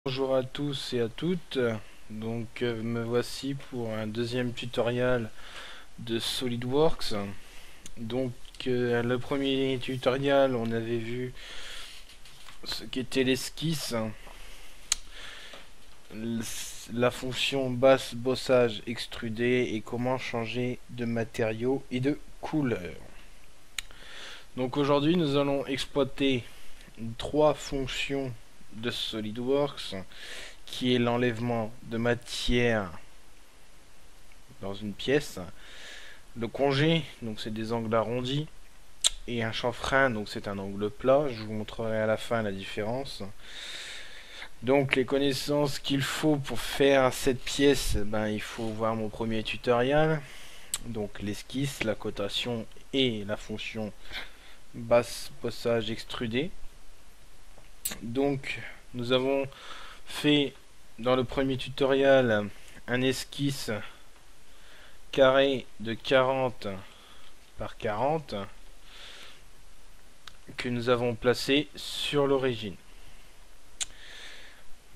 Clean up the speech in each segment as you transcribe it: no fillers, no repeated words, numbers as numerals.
Bonjour à tous et à toutes, me voici pour un deuxième tutoriel de SolidWorks. Le premier tutoriel, on avait vu ce qu'était l'esquisse, la fonction basse bossage extrudé et comment changer de matériaux et de couleur. Donc aujourd'hui nous allons exploiter trois fonctions de SolidWorks qui est l'enlèvement de matière dans une pièce, le congé, donc c'est des angles arrondis, et un chanfrein, donc c'est un angle plat. Je vous montrerai à la fin la différence. Donc les connaissances qu'il faut pour faire cette pièce, il faut voir mon premier tutoriel. Donc l'esquisse, la cotation et la fonction basse bossage extrudé. Donc nous avons fait dans le premier tutoriel un esquisse carré de 40 par 40 que nous avons placé sur l'origine.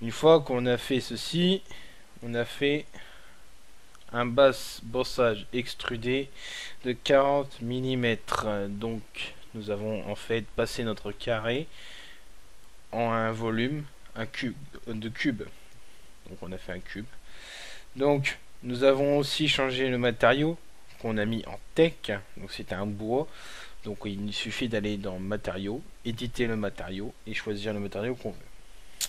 Une fois qu'on a fait ceci, on a fait un basse bossage extrudé de 40 mm. Donc nous avons en fait passé notre carré en un volume, un cube de cube. Donc on a fait un cube. Donc nous avons aussi changé le matériau qu'on a mis en tech. Donc c'était un bois. Donc il suffit d'aller dans matériaux, éditer le matériau et choisir le matériau qu'on veut.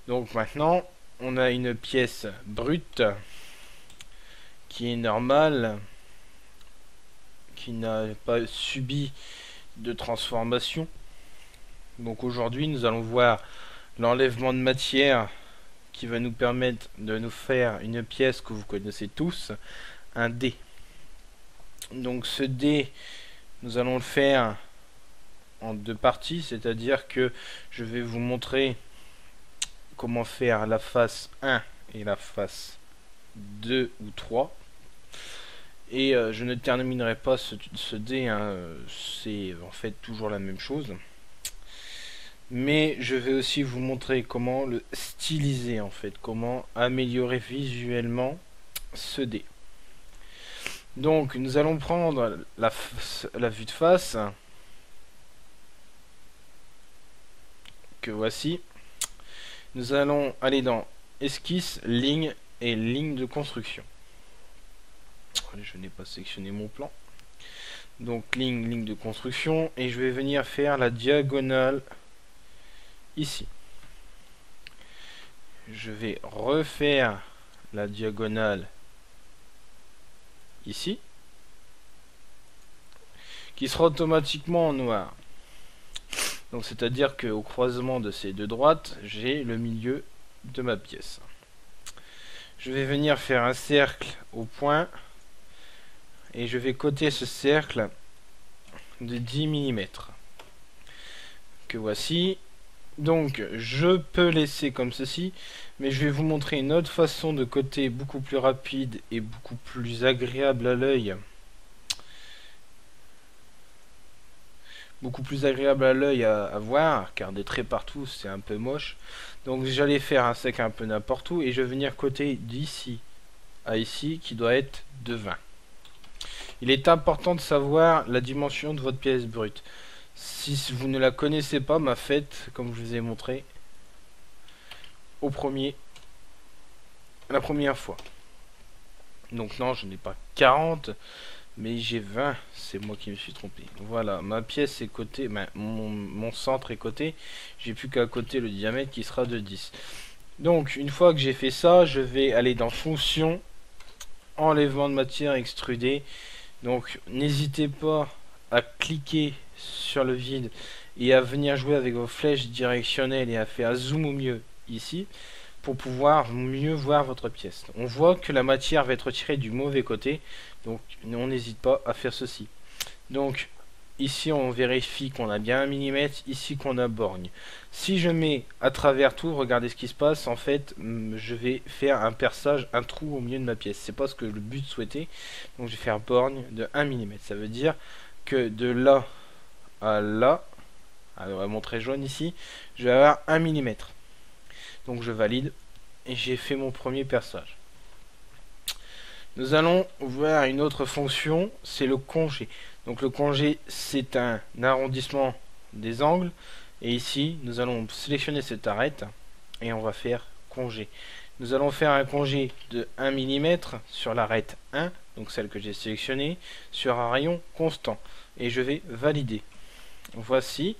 Donc maintenant on a une pièce brute qui est normale, qui n'a pas subi de transformation. Donc aujourd'hui nous allons voir l'enlèvement de matière qui va nous permettre de nous faire une pièce que vous connaissez tous, un dé. Donc ce dé, nous allons le faire en deux parties, c'est-à-dire que je vais vous montrer comment faire la face 1 et la face 2 ou 3. Et je ne terminerai pas ce dé, hein, c'est en fait toujours la même chose. Mais je vais aussi vous montrer comment le styliser en fait, comment améliorer visuellement ce dé. Donc nous allons prendre la vue de face que voici. Nous allons aller dans esquisse, ligne et ligne de construction. Je n'ai pas sélectionné mon plan. Donc ligne de construction et je vais venir faire la diagonale ici. Je vais refaire la diagonale ici, qui sera automatiquement en noir. Donc c'est à dire qu'au croisement de ces deux droites, j'ai le milieu de ma pièce. Je vais venir faire un cercle au point et je vais coter ce cercle de 10 mm que voici. Donc je peux laisser comme ceci, mais je vais vous montrer une autre façon de coter beaucoup plus rapide et beaucoup plus agréable à l'œil. Beaucoup plus agréable à l'œil à voir, car des traits partout c'est un peu moche. Donc j'allais faire un sec un peu n'importe où et je vais venir coter d'ici à ici qui doit être de 20. Il est important de savoir la dimension de votre pièce brute. Si vous ne la connaissez pas, faites comme je vous ai montré la première fois. Donc non, je n'ai pas 40, mais j'ai 20, c'est moi qui me suis trompé. Voilà, ma pièce est cotée, mon centre est coté, j'ai plus qu'à coter le diamètre qui sera de 10. Donc une fois que j'ai fait ça, je vais aller dans fonction, enlèvement de matière extrudée. Donc n'hésitez pas à cliquer sur le vide et à venir jouer avec vos flèches directionnelles et à faire zoom au mieux ici pour pouvoir mieux voir votre pièce. On voit que la matière va être tirée du mauvais côté, donc on n'hésite pas à faire ceci. Donc ici on vérifie qu'on a bien 1 mm, ici qu'on a borgne. Si je mets à travers tout, regardez ce qui se passe, en fait je vais faire un perçage, un trou au milieu de ma pièce. C'est pas ce que le but souhaité, donc je vais faire borgne de 1 mm. Ça veut dire que de là à là, alors vraiment très jaune ici, je vais avoir 1 mm. Donc je valide et j'ai fait mon premier perçage. Nous allons voir une autre fonction, c'est le congé. Donc le congé, c'est un arrondissement des angles. Et ici, nous allons sélectionner cette arête et on va faire congé. Nous allons faire un congé de 1 mm sur l'arête 1, donc celle que j'ai sélectionnée, sur un rayon constant. Et je vais valider. Voici.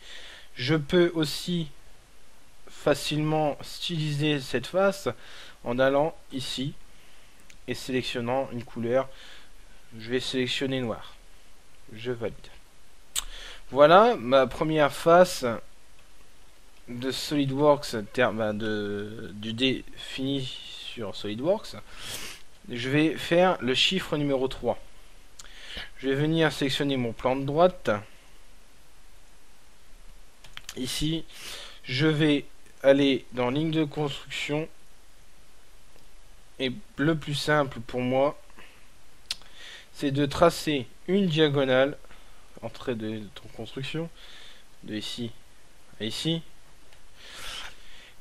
Je peux aussi facilement styliser cette face en allant ici et sélectionnant une couleur. Je vais sélectionner noir. Je valide. Voilà ma première face de SolidWorks, du dé fini sur SolidWorks. Je vais faire le chiffre numéro 3. Je vais venir sélectionner mon plan de droite. Ici, je vais aller dans ligne de construction. Et le plus simple pour moi, c'est de tracer une diagonale entrée de ton construction, de ici à ici,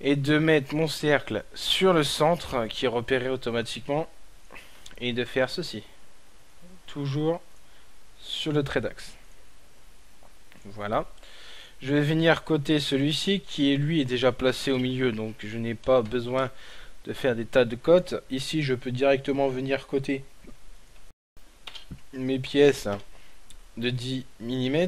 et de mettre mon cercle sur le centre qui est repéré automatiquement, et de faire ceci, toujours sur le trait d'axe. Voilà. Je vais venir coter celui-ci qui lui est déjà placé au milieu, donc je n'ai pas besoin de faire des tas de cotes. Ici je peux directement venir coter mes pièces de 10 mm.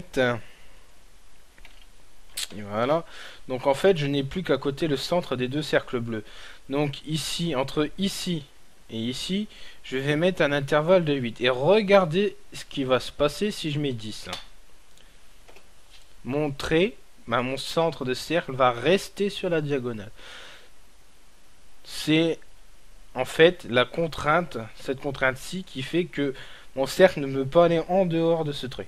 Et voilà. Donc en fait je n'ai plus qu'à coter le centre des deux cercles bleus. Donc ici, entre ici et ici, je vais mettre un intervalle de 8. Et regardez ce qui va se passer si je mets 10. Mon trait, mon centre de cercle va rester sur la diagonale. C'est en fait la contrainte, cette contrainte-ci qui fait que mon cercle ne peut pas aller en dehors de ce trait.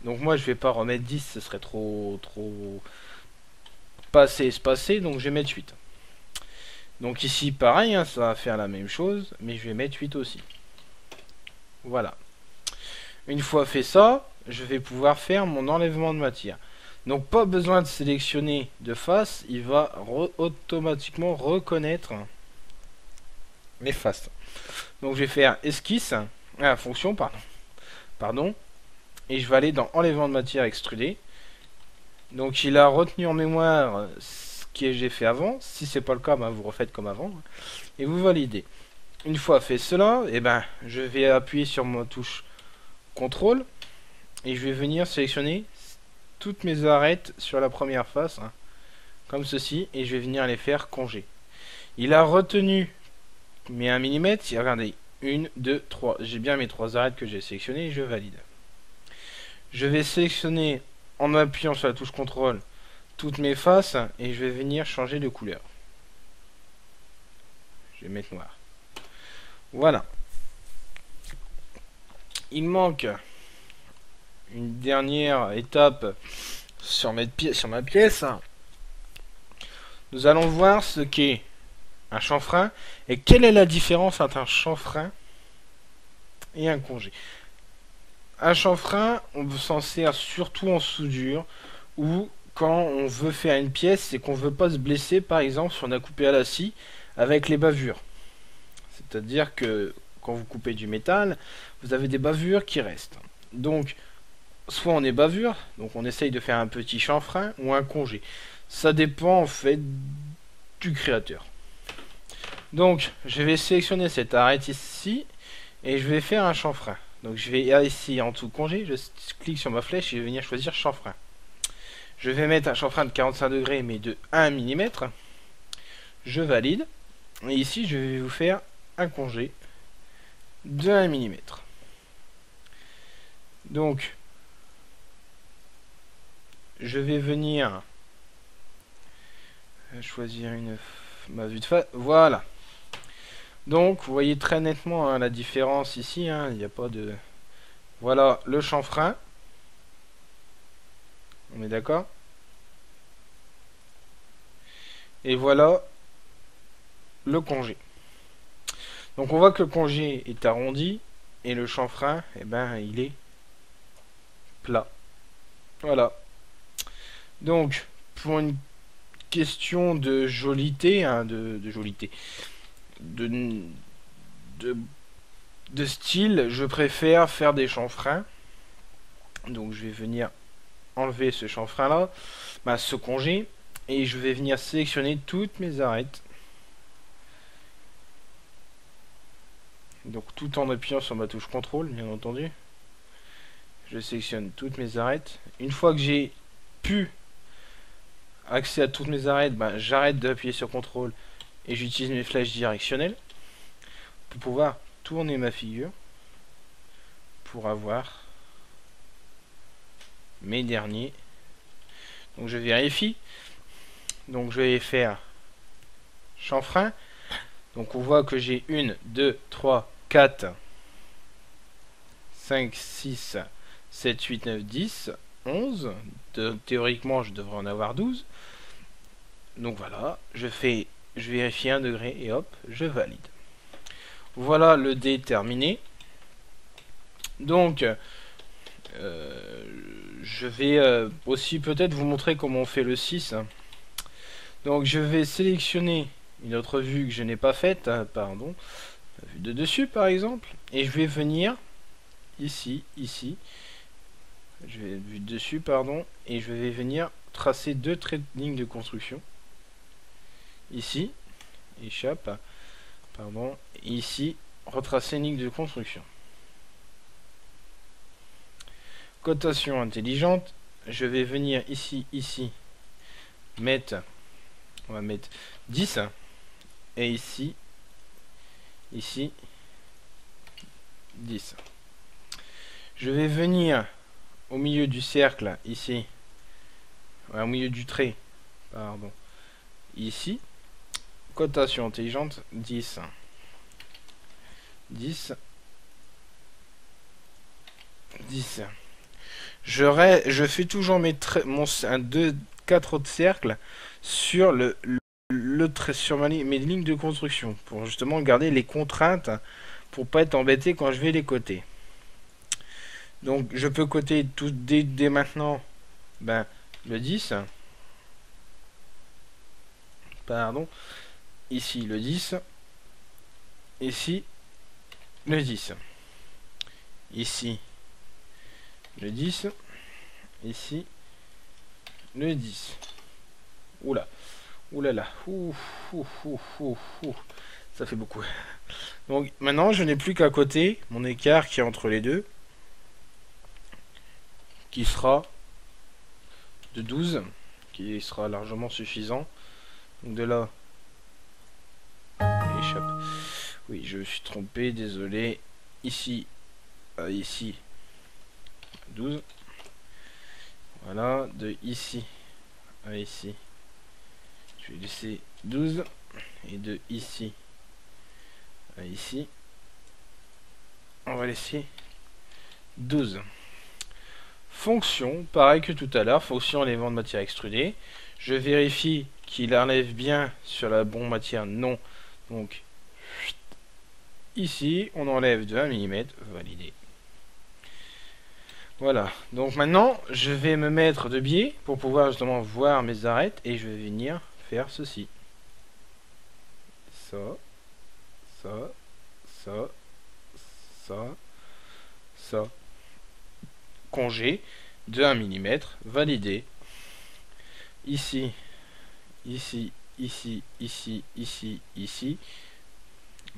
Donc moi je vais pas remettre 10, ce serait trop pas assez espacé, donc je vais mettre 8. Donc ici pareil, hein, ça va faire la même chose, mais je vais mettre 8 aussi. Voilà. Une fois fait ça, je vais pouvoir faire mon enlèvement de matière. Donc pas besoin de sélectionner de face, il va automatiquement reconnaître les faces. Donc je vais faire esquisse, fonction, pardon, et je vais aller dans enlèvement de matière extrudée. Donc il a retenu en mémoire ce que j'ai fait avant. Si c'est pas le cas, vous refaites comme avant et vous validez. Une fois fait cela, je vais appuyer sur ma touche contrôle et je vais venir sélectionner toutes mes arêtes sur la première face, comme ceci, et je vais venir les faire congé. Il a retenu mes 1 mm, regardez, 1, 2, 3, j'ai bien mes 3 arêtes que j'ai sélectionnées et je valide. Je vais sélectionner en appuyant sur la touche contrôle toutes mes faces et je vais venir changer de couleur. Je vais mettre noir. Voilà. Il manque une dernière étape sur ma pièce. Nous allons voir ce qu'est un chanfrein et quelle est la différence entre un chanfrein et un congé. Un chanfrein, on s'en sert surtout en soudure ou quand on veut faire une pièce et qu'on veut pas se blesser, par exemple si on a coupé à la scie avec les bavures. C'est-à-dire que quand vous coupez du métal, vous avez des bavures qui restent. Donc soit on est bavure, donc on essaye de faire un petit chanfrein ou un congé. Ça dépend en fait du créateur. Donc je vais sélectionner cette arête ici et je vais faire un chanfrein. Donc je vais ici en dessous congé, je clique sur ma flèche et je vais venir choisir chanfrein. Je vais mettre un chanfrein de 45 degrés mais de 1 mm. Je valide. Et ici je vais vous faire un congé de 1 mm. Donc je vais venir choisir ma vue de face. Voilà. Donc vous voyez très nettement la différence ici. Il n'y a pas de... Voilà le chanfrein. On est d'accord? Et voilà le congé. Donc on voit que le congé est arrondi et le chanfrein, il est plat. Voilà. Donc pour une question de jolité, hein, de jolité, de, de, de style, je préfère faire des chanfreins. Donc je vais venir enlever ce chanfrein là, ce congé, et je vais venir sélectionner toutes mes arêtes. Donc tout en appuyant sur ma touche contrôle, bien entendu. Je sélectionne toutes mes arêtes. Une fois que j'ai pu accès à toutes mes arêtes, j'arrête d'appuyer sur contrôle et j'utilise mes flèches directionnelles pour pouvoir tourner ma figure pour avoir mes derniers. Donc je vérifie. Donc je vais faire chanfrein. Donc on voit que j'ai 1, 2, 3, 4, 5, 6, 7, 8, 9, 10, 11. Théoriquement, je devrais en avoir 12. Donc voilà, je vérifie 1 degré et hop, je valide. Voilà le dé terminé. Donc, je vais aussi peut-être vous montrer comment on fait le 6. Donc je vais sélectionner une autre vue que je n'ai pas faite, pardon, la vue de dessus par exemple, et je vais venir ici, je vais vue de dessus, pardon, et je vais venir tracer 2 traits de ligne de construction. Ici, échappe, pardon, et ici, retracer une ligne de construction. Cotation intelligente, je vais venir ici, mettre, on va mettre 10, et ici, 10. Je vais venir au milieu du cercle, ici, au milieu du trait, pardon, ici, cotation intelligente, 10. 10. 10. Je fais toujours mes traits, un 2, 4 autres cercles sur sur mes lignes de construction, pour justement garder les contraintes, pour pas être embêté quand je vais les coter. Donc je peux coter tout dès maintenant le 10. Pardon. Ici le 10. Ici le 10. Ici le 10. Ici le 10. Oula. Oulala. Ça fait beaucoup. Donc maintenant je n'ai plus qu'à coter mon écart qui est entre les deux, qui sera de 12, qui sera largement suffisant. Donc de là, échappe. Oui, je me suis trompé, désolé. Ici à ici, 12. Voilà, de ici à ici, je vais laisser 12. Et de ici à ici, on va laisser 12. Fonction, pareil que tout à l'heure, fonction enlèvement de matière extrudée. Je vérifie qu'il enlève bien sur la bonne matière, non. Donc, ici, on enlève de 1 mm, validé. Voilà, donc maintenant, je vais me mettre de biais pour pouvoir justement voir mes arêtes et je vais venir faire ceci. Ça, ça, ça, ça, ça. Congé de 1 mm, validé. Ici, ici, ici, ici, ici, ici.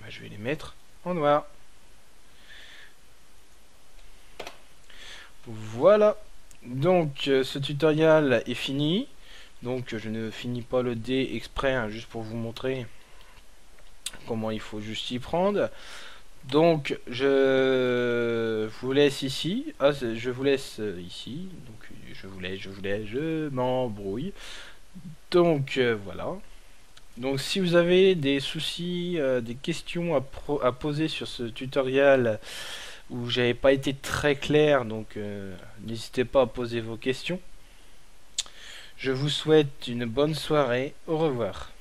Je vais les mettre en noir. Voilà. Donc ce tutoriel est fini. Donc je ne finis pas le dé exprès, hein, juste pour vous montrer comment il faut juste y prendre. Donc je vous laisse ici. Je vous laisse ici. Donc je m'embrouille. Donc voilà. Donc si vous avez des soucis, des questions à poser sur ce tutoriel où j'avais pas été très clair, donc n'hésitez pas à poser vos questions. Je vous souhaite une bonne soirée. Au revoir.